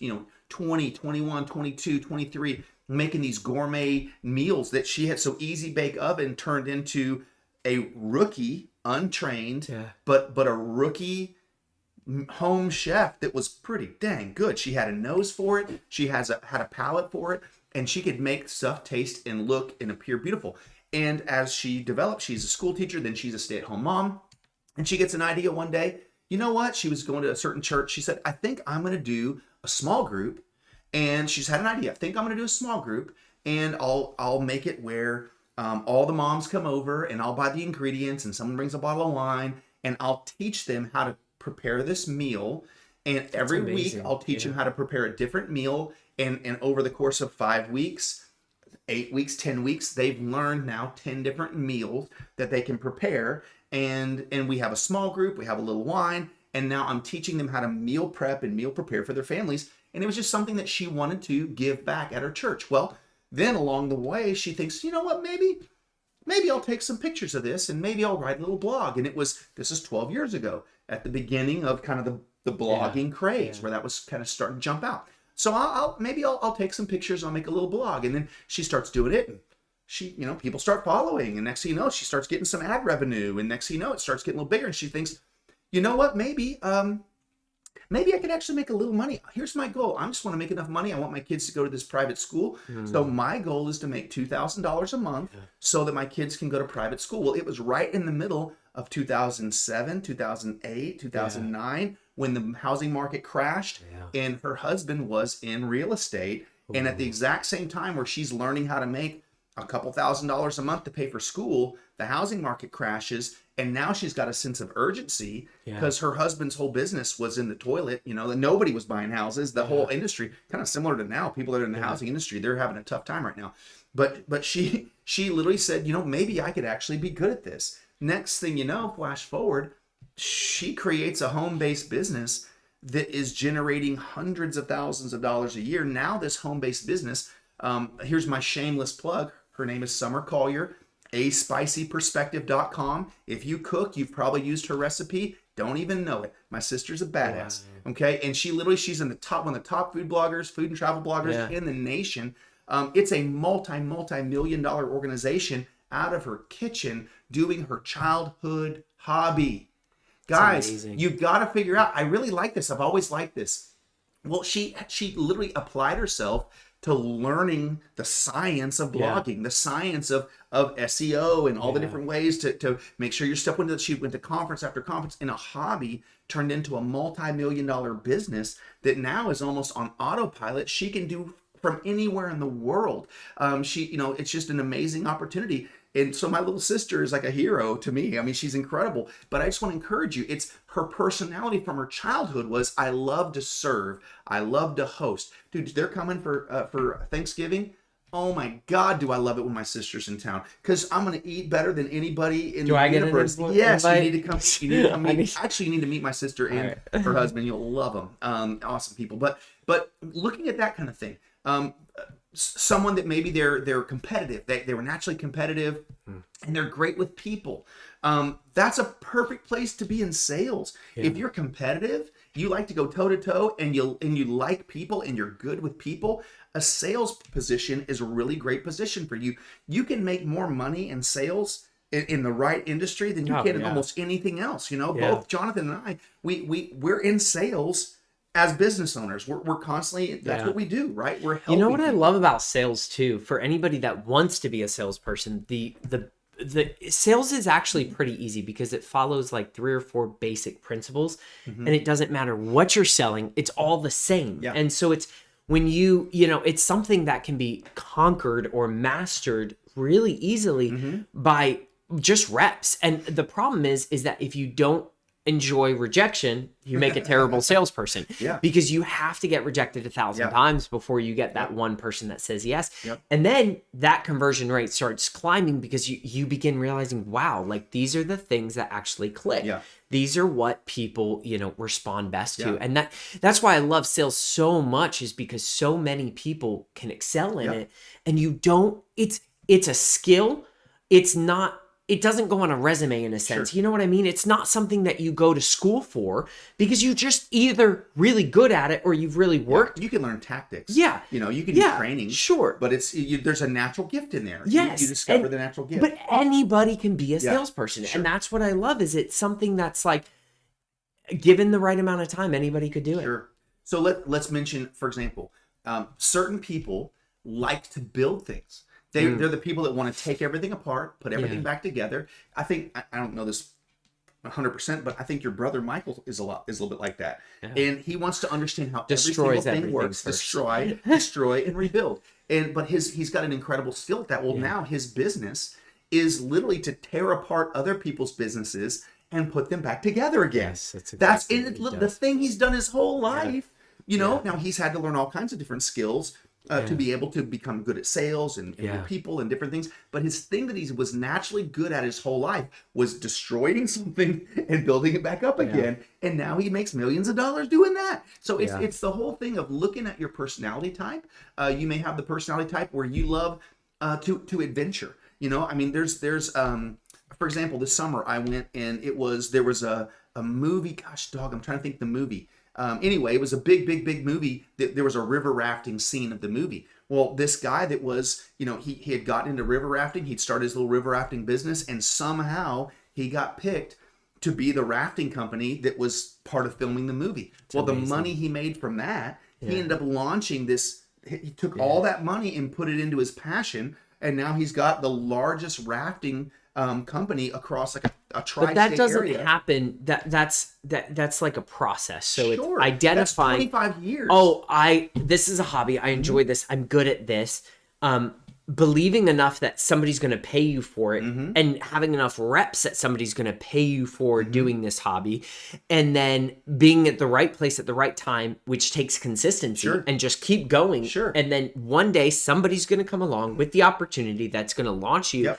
20, 21, 22, 23, making these gourmet meals that she had. So easy bake oven turned into a rookie, untrained, but a rookie home chef that was pretty dang good. She had a nose for it. She had a palate for it, and she could make stuff taste and look and appear beautiful. And as she developed, she's a school teacher, then she's a stay-at-home mom. And she gets an idea one day. You know what? She was going to a certain church. She said, I think I'm going to do a small group. And she's had an idea. I think I'm going to do a small group, and I'll make it where all the moms come over, and I'll buy the ingredients, and someone brings a bottle of wine, and I'll teach them how to prepare this meal. And every week I'll teach them how to prepare a different meal. And over the course of 5 weeks, 8 weeks, 10 weeks, they've learned now 10 different meals that they can prepare. And we have a small group, we have a little wine, and now I'm teaching them how to meal prep and meal prepare for their families. And it was just something that she wanted to give back at her church. Well, then along the way, she thinks, you know what, maybe I'll take some pictures of this, and maybe I'll write a little blog. And this is 12 years ago, at the beginning of kind of the blogging craze, where that was kind of starting to jump out. So I'll take some pictures, I'll make a little blog. And then she starts doing it, and she, people start following, and next thing you know, she starts getting some ad revenue, and next thing you know, it starts getting a little bigger, and she thinks, you know what, maybe I could actually make a little money. Here's my goal. I just want to make enough money. I want my kids to go to this private school. So my goal is to make $2,000 a month so that my kids can go to private school. Well, it was right in the middle of 2007, 2008, 2009, when the housing market crashed, and her husband was in real estate. And at the exact same time where she's learning how to make a couple $1,000s a month to pay for school, the housing market crashes, and now she's got a sense of urgency because her husband's whole business was in the toilet. And nobody was buying houses. The whole industry, kind of similar to now, people that are in the housing industry, they're having a tough time right now. But she literally said, maybe I could actually be good at this. Next thing you know, flash forward, she creates a home-based business that is generating hundreds of thousands of dollars a year. Now this home-based business, here's my shameless plug. Her name is Summer Collier, aspicyperspective.com. If you cook, you've probably used her recipe. Don't even know it. My sister's a badass. Okay. And she's in one of the top food bloggers, food and travel bloggers in the nation. It's a multi-million-dollar organization out of her kitchen doing her childhood hobby. Guys, you've got to figure out, I really like this. I've always liked this. Well, she literally applied herself to learning the science of blogging, the science of SEO and all the different ways to make sure your stuff went to. She went to conference after conference, and a hobby turned into a multi-million-dollar business that now is almost on autopilot. She can do from anywhere in the world. It's just an amazing opportunity. And so my little sister is like a hero to me. I mean, she's incredible. But I just want to encourage you. It's her personality from her childhood was, I love to serve. I love to host. Dude, they're coming for Thanksgiving. Oh my God, do I love it when my sister's in town. Because I'm going to eat better than anybody in the universe. Yes, you need to come. Actually, you need to meet my sister and her husband. You'll love them. Awesome people. But looking at that kind of thing, someone that maybe they're competitive, they were naturally competitive, and they're great with people. That's a perfect place to be in sales. If you're competitive, you like to go toe to toe, and you like people, and you're good with people, a sales position is a really great position for you. You can make more money in sales in the right industry than you can in almost anything else. Both Jonathan and I, we're in sales. As business owners, we're constantly, that's what we do, right? We're helping. You know what I love about sales too, for anybody that wants to be a salesperson, the sales is actually pretty easy because it follows like 3 or 4 basic principles, and it doesn't matter what you're selling, it's all the same. And so when it's something that can be conquered or mastered really easily by just reps. And the problem is that if you don't enjoy rejection, you make a terrible salesperson. Because you have to get rejected 1,000 times before you get that one person that says yes. And then that conversion rate starts climbing because you begin realizing, wow, like these are the things that actually click. These are what people, respond best to. And that's why I love sales so much, is because so many people can excel in it. And it's a skill. It doesn't go on a resume in a sense. You know what I mean? It's not something that you go to school for, because you're just either really good at it or you've really worked. You can learn tactics. You can do training. Sure. But there's a natural gift in there. Yes. You discover the natural gift. But anybody can be a salesperson. And that's what I love, is it's something that's like, given the right amount of time, anybody could do it. Sure. So let's mention, for example, certain people like to build things. They're the people that want to take everything apart, put everything back together. I think, I don't know this 100%, but I think your brother Michael is a little bit like that. And he wants to understand how every single thing works. Destroy, and rebuild. But he's got an incredible skill at that. Well, now his business is literally to tear apart other people's businesses and put them back together again. Yes, that's the thing he's done his whole life. Now he's had to learn all kinds of different skills to be able to become good at sales and with people and different things. But his thing that he was naturally good at his whole life was destroying something and building it back up again. And now he makes millions of dollars doing that. So it's the whole thing of looking at your personality type. You may have the personality type where you love to adventure. There's for example, this summer I went, and there was a movie. Gosh, dog, I'm trying to think the movie. Anyway, it was a big movie. There was a river rafting scene of the movie. Well, this guy that was, he had gotten into river rafting. He'd started his little river rafting business, and somehow he got picked to be the rafting company that was part of filming the movie. The money he made from that, he ended up launching this. He took all that money and put it into his passion, and now he's got the largest rafting company across like a tri-state area. But that doesn't happen. That's like a process. So it's identifying. That's 25 years. This is a hobby. I enjoy this. I'm good at this. Believing enough that somebody's going to pay you for it, and having enough reps that somebody's going to pay you for doing this hobby, and then being at the right place at the right time, which takes consistency, and just keep going. And then one day somebody's going to come along with the opportunity that's going to launch you.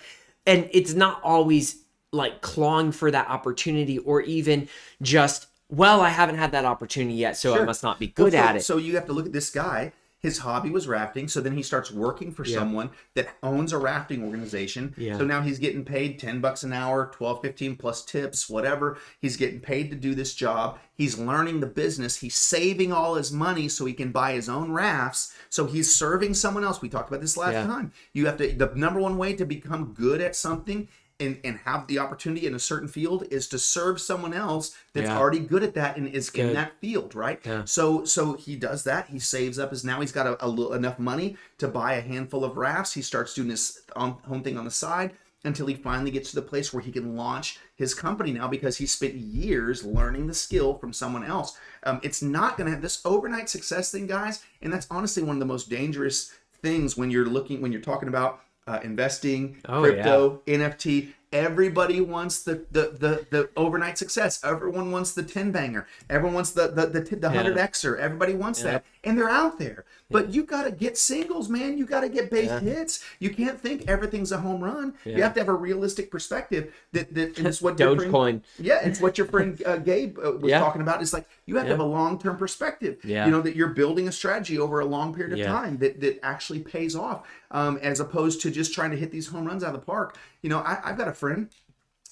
And it's not always like clawing for that opportunity, or even just, I haven't had that opportunity yet, so I must not be good at it. So you have to look at this guy. His hobby was rafting. So then he starts working for someone that owns a rafting organization. So now he's getting paid $10 an hour, 12, 15 plus tips, whatever. He's getting paid to do this job. He's learning the business. He's saving all his money so he can buy his own rafts. So he's serving someone else. We talked about this last time. You have to, the number one way to become good at something and have the opportunity in a certain field is to serve someone else that's already good at that and is in that field, right? So he does that. He saves up now he's got enough money to buy a handful of rafts. He starts doing this home thing on the side until he finally gets to the place where he can launch his company now, because he spent years learning the skill from someone else. It's not going to have this overnight success thing, guys. And that's honestly one of the most dangerous things when you're talking about investing, crypto, NFT. Everybody wants the overnight success. Everyone wants the 10 banger. Everyone wants the 100xer. Everybody wants that, and they're out there. But you got to get singles, man. You got to get base hits. You can't think everything's a home run. You have to have a realistic perspective. And it's what Dogecoin. It's what your friend Gabe was talking about. It's like you have to have a long-term perspective. That you're building a strategy over a long period of time that actually pays off, as opposed to just trying to hit these home runs out of the park. I've got a friend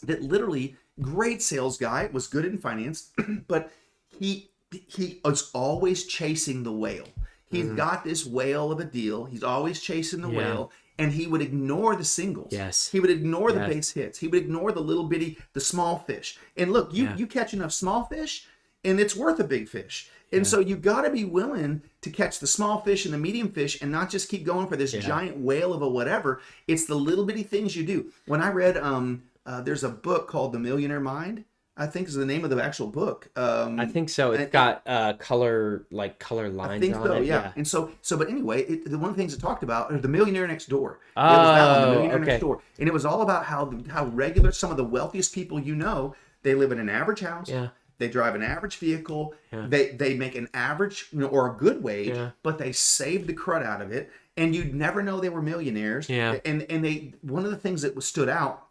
that literally, great sales guy, was good in finance, but he was always chasing the whale. He's got this whale of a deal. He's always chasing the whale, and he would ignore the singles. He would ignore the base hits. He would ignore the little bitty, the small fish. And look, you catch enough small fish, and it's worth a big fish. And so you got to be willing to catch the small fish and the medium fish, and not just keep going for this giant whale of a whatever. It's the little bitty things you do. When I read, there's a book called The Millionaire Mind. I think is the name of the actual book. I think so. It's got color lines I think on so, it. yeah. And so, but anyway, one of the things it talked about, the Millionaire Next Door. Oh, it was that one, the Millionaire okay. Next Door, and it was all about how regular some of the wealthiest people they live in an average house. Yeah. They drive an average vehicle. Yeah. They make an average or a good wage, Yeah. but they save the crud out of it, and you'd never know they were millionaires. Yeah. And they one of the things that stood out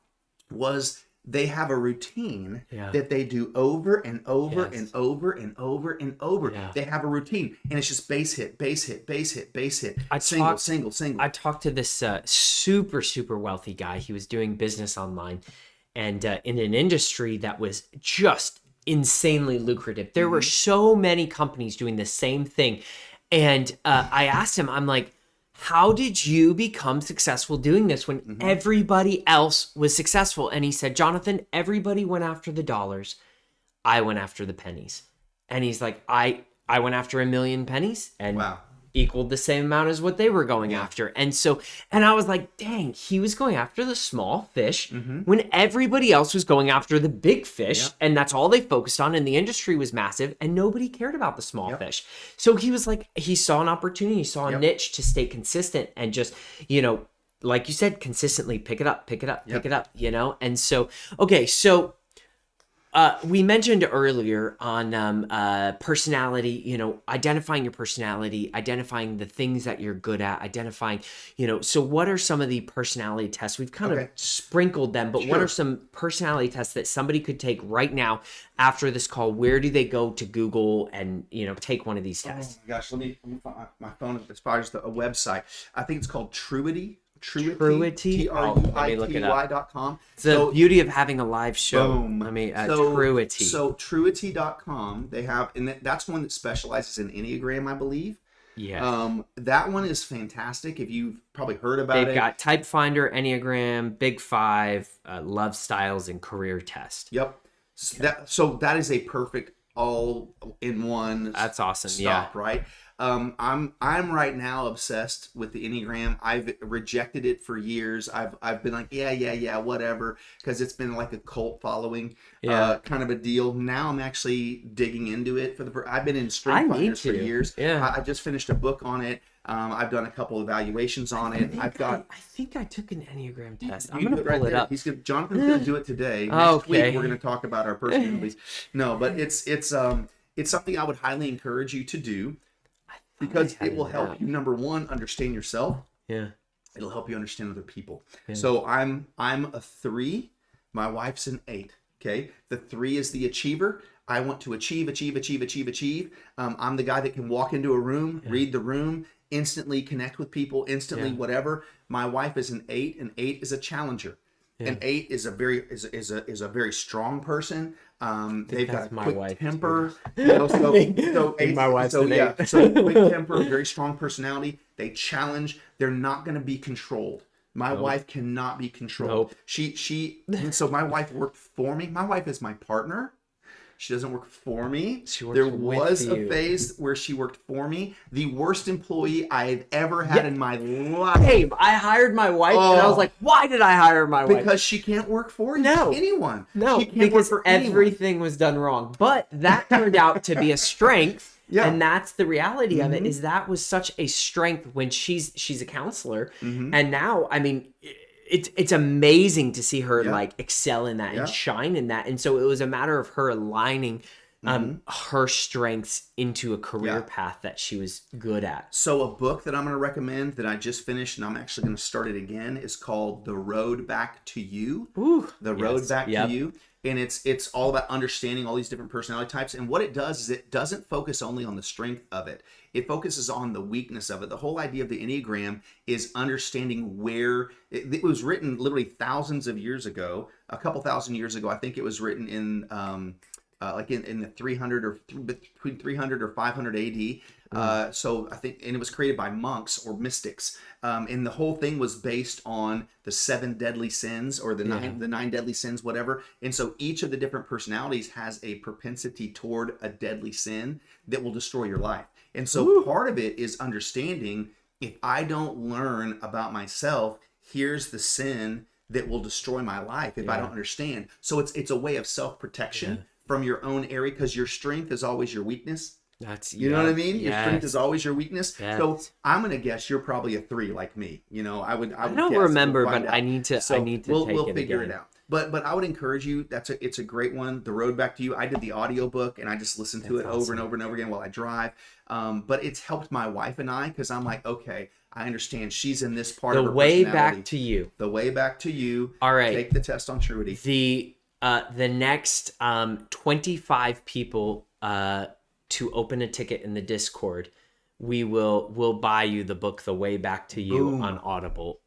was they have a routine that they do over and over and over and over and over. Yeah. They have a routine, and it's just base hit, base hit, base hit, base hit. Single. I talked to this super, super wealthy guy. He was doing business online and in an industry that was just insanely lucrative. There were so many companies doing the same thing. And I asked him, I'm like, how did you become successful doing this when everybody else was successful? And he said, Jonathan, everybody went after the dollars. I went after the pennies. And he's like, I went after 1 million pennies and equaled the same amount as what they were going after. And I was like, dang, he was going after the small fish when everybody else was going after the big fish. And that's all they focused on. And the industry was massive and nobody cared about the small fish. So he was like, he saw an opportunity, he saw a niche to stay consistent and just, like you said, consistently pick it up, pick it up. And so, okay, so we mentioned earlier on personality, identifying your personality, identifying the things that you're good at, identifying, so what are some of the personality tests? We've kind of sprinkled them, but what are some personality tests that somebody could take right now after this call? Where do they go to Google and, take one of these tests? Oh my gosh, let me find my phone as far as a website. I think it's called Truity. Truity. Truity.com. It's the beauty of having a live show. Truity. So Truity.com, they have, and that's one that specializes in Enneagram, I believe. Yeah. That one is fantastic. If you've probably heard about it. They've got Type Finder, Enneagram, Big 5, Love Styles, and Career Test. Yep. So that is a perfect all-in-one. That's awesome. Stop, right? I'm right now obsessed with the Enneagram. I've rejected it for years. I've been like, yeah, whatever, because it's been like a cult following, kind of a deal. Now I'm actually digging into it I've been in Strength Finders for years. Yeah. I just finished a book on it. I've done a couple evaluations on it. I think I took an Enneagram test. I'm gonna pull it up. Jonathan's gonna do it today. Next week we're gonna talk about our personalities. No, but it's something I would highly encourage you to do. Because it will help you, number one, understand yourself. Yeah. It'll help you understand other people. Yeah. So I'm a 3. My wife's an 8. Okay. The 3 is the achiever. I want to achieve. I'm the guy that can walk into a room, read the room, instantly connect with people, instantly whatever. My wife is an 8. An 8 is a challenger. Yeah. An 8 is a very strong person. They've got a quick temper. My wife's an 8. So quick temper, very strong personality. They challenge. They're not going to be controlled. My wife cannot be controlled. Nope. So my wife worked for me. My wife is my partner. She doesn't work for me. There was a phase where she worked for me. The worst employee I've ever had in my life. Hey, I hired my wife, and I was like, why did I hire my wife? Because she can't work for anyone. No, she can't because work for everything was done wrong. But that turned out to be a strength. Yeah. And that's the reality of it, is that was such a strength when she's a counselor. And now, I mean, it's amazing to see her like excel in that and shine in that. And so it was a matter of her aligning her strengths into a career path that she was good at. So a book that I'm going to recommend that I just finished, and I'm actually going to start it again, is called The Road Back to You. Ooh, The Road Back to You. And it's all about understanding all these different personality types. And what it does is it doesn't focus only on the strength of it. It focuses on the weakness of it. The whole idea of the Enneagram is understanding where it was written literally thousands of years ago, a couple thousand years ago. I think it was written in like in the 300 or between 300 or 500 AD. So I think, and it was created by monks or mystics. And the whole thing was based on the 7 deadly sins or the nine deadly sins, whatever. And so each of the different personalities has a propensity toward a deadly sin that will destroy your life. And so part of it is understanding, if I don't learn about myself, here's the sin that will destroy my life if I don't understand. So it's a way of self-protection from your own area, because your strength is always your weakness. You know what I mean? Your strength is always your weakness. So I'm gonna guess you're probably a 3 like me. I don't remember, but I need to. So I need to. We'll figure it out. But I would encourage you. It's a great one. The Road Back to You. I did the audiobook and I just listened to it over and over and over again while I drive. But it's helped my wife and I, because I'm like, okay, I understand she's in this part of her way personality. back to you. The way back to you. All right. Take the test on Truity. The next 25 people to open a ticket in the Discord, we'll buy you the book The Way Back to You on Audible.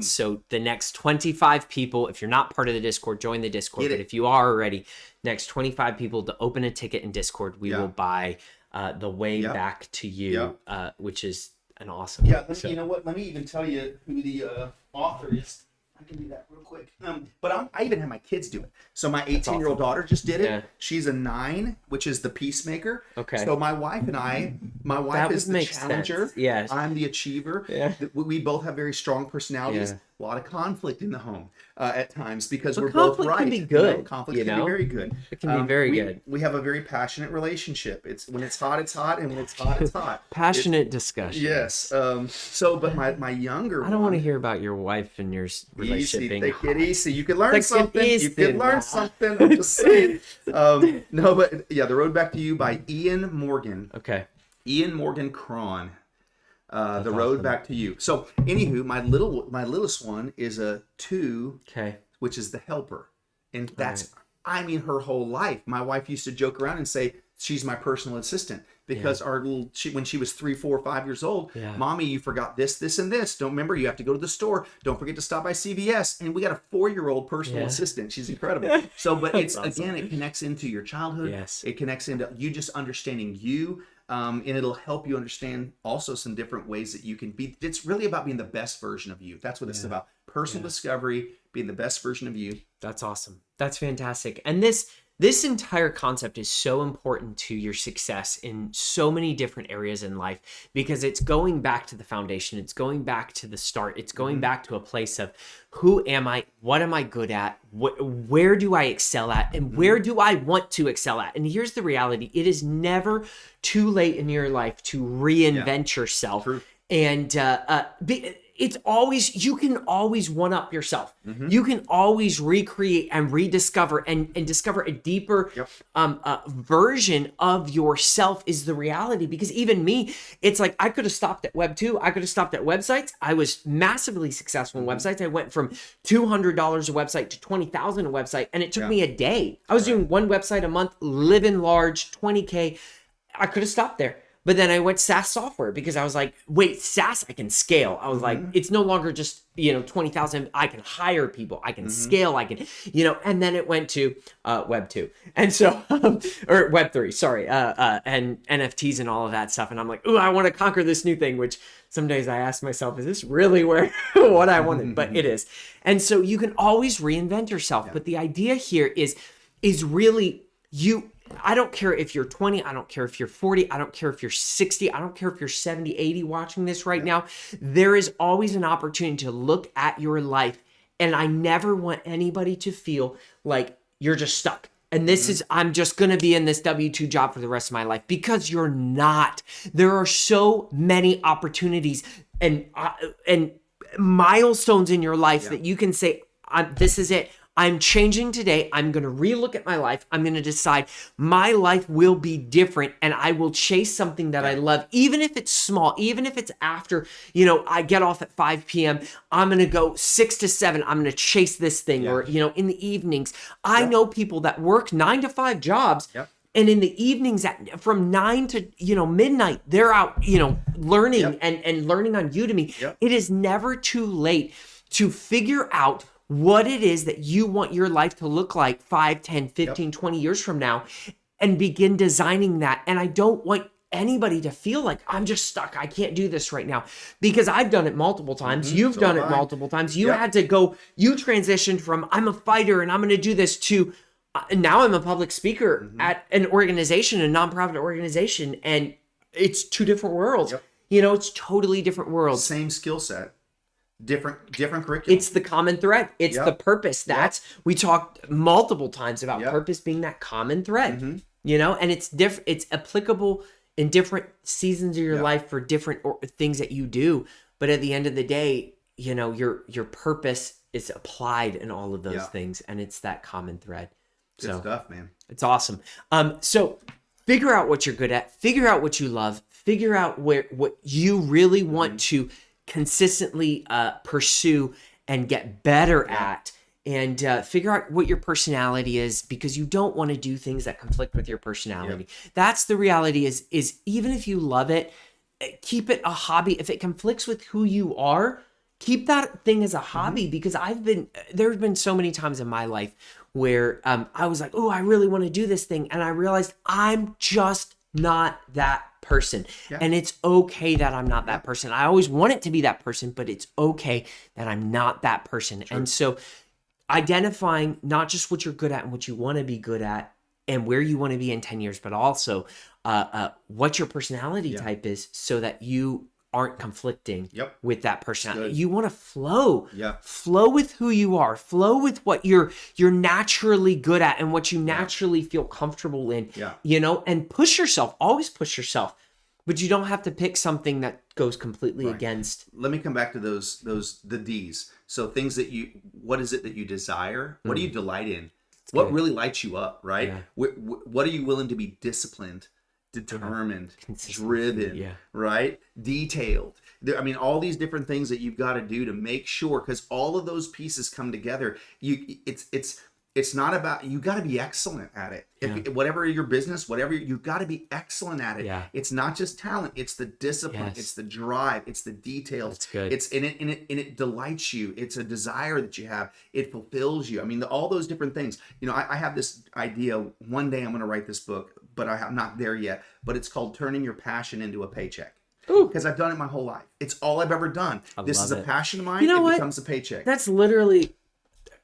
So the next 25 people, if you're not part of the Discord, join the Discord. But if you are already, next 25 people to open a ticket in Discord, we will buy The Way Back to You, which is an awesome book. You know what? Let me even tell you who the author is. I can do that real quick. But I even have my kids do it. So my 18-year-old daughter just did it. Yeah. She's a 9, which is the peacemaker. Okay. So my wife and I, my wife is the challenger. Yes. I'm the achiever. Yeah. We both have very strong personalities. Yeah. A lot of conflict in the home at times, because we're both right. Conflict can be good. Conflict can be very good. It can be very good. We have a very passionate relationship. It's when it's hot, and when it's hot, it's hot. Passionate discussion. Yes. But my younger I don't want to hear about your wife and your relationship being hot. Take it easy. You can learn something. You can learn something. I'm just saying. No, but The Road Back to You by Ian Morgan. Okay. Ian Morgan Cron. The Road Back to You. So, anywho, my littlest one is a 2, which is the helper, and that's her whole life. My wife used to joke around and say she's my personal assistant, because when she was 3, 4, 5 years old, Mommy, you forgot this, this, and this. Don't remember, you have to go to the store. Don't forget to stop by CVS. And we got a 4-year-old personal assistant. She's incredible. So, but it's awesome. Again, it connects into your childhood. Yes. It connects into you just understanding you. And it'll help you understand also some different ways that you can be. It's really about being the best version of you. That's what it's about. Personal discovery, being the best version of you. That's awesome. That's fantastic. And this entire concept is so important to your success in so many different areas in life, because it's going back to the foundation. It's going back to the start. It's going back to a place of who am I? What am I good at? Where do I excel at? And where do I want to excel at? And here's the reality. It is never too late in your life to reinvent yourself. True. And it's always, you can always one up yourself. You can always recreate and rediscover and discover a deeper version of yourself is the reality. Because even me, it's like, I could have stopped at Web 2. I could have stopped at websites. I was massively successful in websites. I went from $200 a website to $20,000 a website. And it took me a day. I was doing one website a month, living large, 20K. I could have stopped there. But then I went SaaS software, because I was like, wait, SaaS, I can scale. I was like, it's no longer just, 20,000. I can hire people. I can scale. I can, and then it went to Web 2. And so, or Web 3, sorry, and NFTs and all of that stuff. And I'm like, ooh, I want to conquer this new thing, which some days I ask myself, is this really what I wanted? But it is. And so you can always reinvent yourself. But the idea here is really I don't care if you're 20, I don't care if you're 40, I don't care if you're 60, I don't care if you're 70, 80 watching this right now. There is always an opportunity to look at your life, and I never want anybody to feel like you're just stuck. And this is, I'm just going to be in this W-2 job for the rest of my life, because you're not. There are so many opportunities and milestones in your life that you can say, this is it. I'm changing today. I'm going to relook at my life. I'm going to decide my life will be different, and I will chase something that I love, even if it's small, even if it's after, I get off at 5 p.m. I'm going to go 6 to 7. I'm going to chase this thing or, in the evenings. I know people that work 9 to 5 jobs. And in the evenings from 9 to, midnight, they're out, learning and learning on Udemy. It is never too late to figure out what it is that you want your life to look like 5, 10, 15, 20 years from now, and begin designing that. And I don't want anybody to feel like I'm just stuck. I can't do this right now, because I've done it multiple times. You've done it multiple times. You had to go, you transitioned from I'm a fighter and I'm going to do this to now I'm a public speaker at an organization, a nonprofit organization. And it's two different worlds. It's totally different worlds. Same skill set. different curriculum. It's the common thread. It's the purpose. We talked multiple times about purpose being that common thread, you know, and it's different. It's applicable in different seasons of your life for different things that you do. But at the end of the day, you know, your purpose is applied in all of those things, and it's that common thread. Good stuff, man. It's awesome. So figure out what you're good at, figure out what you love, figure out what you really want to consistently pursue and get better at, and figure out what your personality is, because you don't want to do things that conflict with your personality. That's the reality is even if you love it, keep it a hobby. If it conflicts with who you are, keep that thing as a hobby, because there have been so many times in my life where I was like, oh, I really want to do this thing. And I realized I'm just not that person. And it's okay that I'm not that person. I always want it to be that person, but it's okay that I'm not that person. And so identifying not just what you're good at and what you want to be good at and where you want to be in 10 years, but also what your personality type is, so that you aren't conflicting with that personality. You want to flow with who you are, flow with what you're naturally good at and what you naturally feel comfortable in, you know, and push yourself, always push yourself, but you don't have to pick something that goes completely against. Let me come back to the D's. So things that what is it that you desire? What do you delight in? What really lights you up, right? What are you willing to be disciplined, determined, driven, right? Detailed. I mean, all these different things that you've got to do to make sure, because all of those pieces come together. It's not about, you got to be excellent at it. Whatever your business, whatever, you got to be excellent at it. It's not just talent. It's the discipline. It's the drive. It's the details. That's good. It's and it delights you. It's a desire that you have. It fulfills you. I mean, all those different things. You know, I have this idea. One day I'm going to write this book, but I'm not there yet. But it's called Turning Your Passion into a Paycheck. Because I've done it my whole life. It's all I've ever done. This is a passion of mine. You know, it becomes a paycheck. That's literally.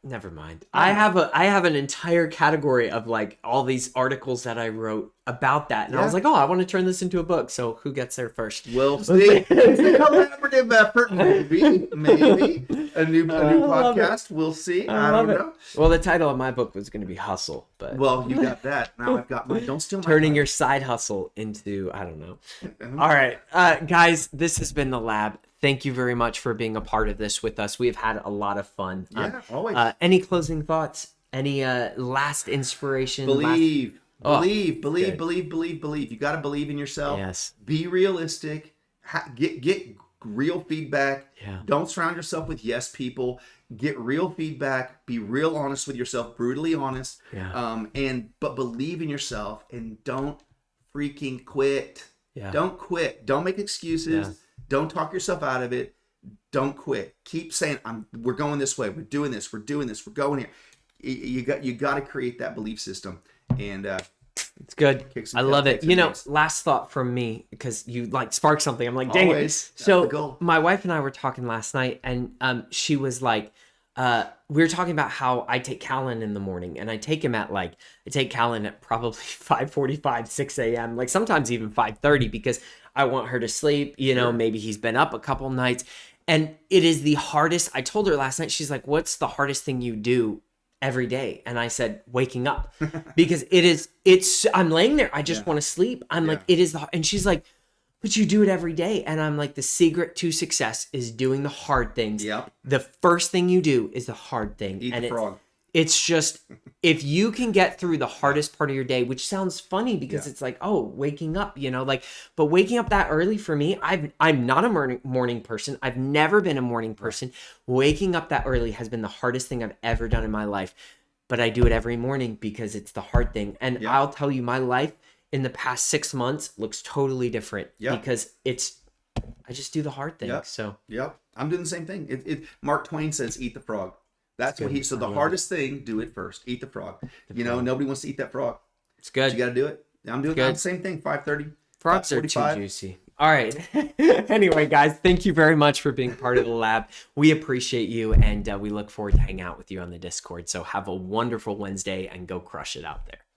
Never mind. I have an entire category of like all these articles that I wrote about that, and I was like, oh, I want to turn this into a book. So who gets there first? We'll see. It's a collaborative effort, maybe a new podcast. We'll see. I don't know. Well, the title of my book was going to be Hustle, but you got that. Now I've got my. Don't steal my. Turning your side hustle into, I don't know. All right, guys, this has been The Lab. Thank you very much for being a part of this with us. We've had a lot of fun. Always. Any closing thoughts? Any last inspiration? Believe. You got to believe in yourself. Yes. Be realistic. Get real feedback. Don't surround yourself with yes people. Get real feedback. Be real honest with yourself. Brutally honest. But believe in yourself, and don't freaking quit. Don't quit. Don't make excuses. Don't talk yourself out of it. Don't quit. Keep saying, we're going this way. We're doing this. We're doing this. We're going here. You got to create that belief system. And it's good. I love it. You know, last thought from me, because you like sparked something. I'm like, dang it. So my wife and I were talking last night, and she was like, we were talking about how I take Callan in the morning, and I take Callan at probably 5:45, 6 a.m., like sometimes even 5:30, because I want her to sleep. You know, maybe he's been up a couple nights, and it is the hardest. I told her last night, she's like, what's the hardest thing you do every day? And I said, waking up, because I'm laying there. I just want to sleep. I'm like, it is and she's like, but you do it every day. And I'm like, the secret to success is doing the hard things. The first thing you do is the hard thing. Eat the frog. It's just, if you can get through the hardest part of your day, which sounds funny because it's like, oh, waking up, you know, like, but waking up that early for me, I'm not a morning person. I've never been a morning person. Waking up that early has been the hardest thing I've ever done in my life. But I do it every morning because it's the hard thing. And I'll tell you, my life in the past 6 months looks totally different because I just do the hard thing. So I'm doing the same thing. Mark Twain says, eat the frog. That's what so the hardest thing, do it first. Eat the frog. You know, nobody wants to eat that frog. It's good. But you got to do it. I'm doing the same thing, 5:30. Frogs are too juicy. All right. Anyway, guys, thank you very much for being part of the lab. We appreciate you, and we look forward to hanging out with you on the Discord. So have a wonderful Wednesday, and go crush it out there.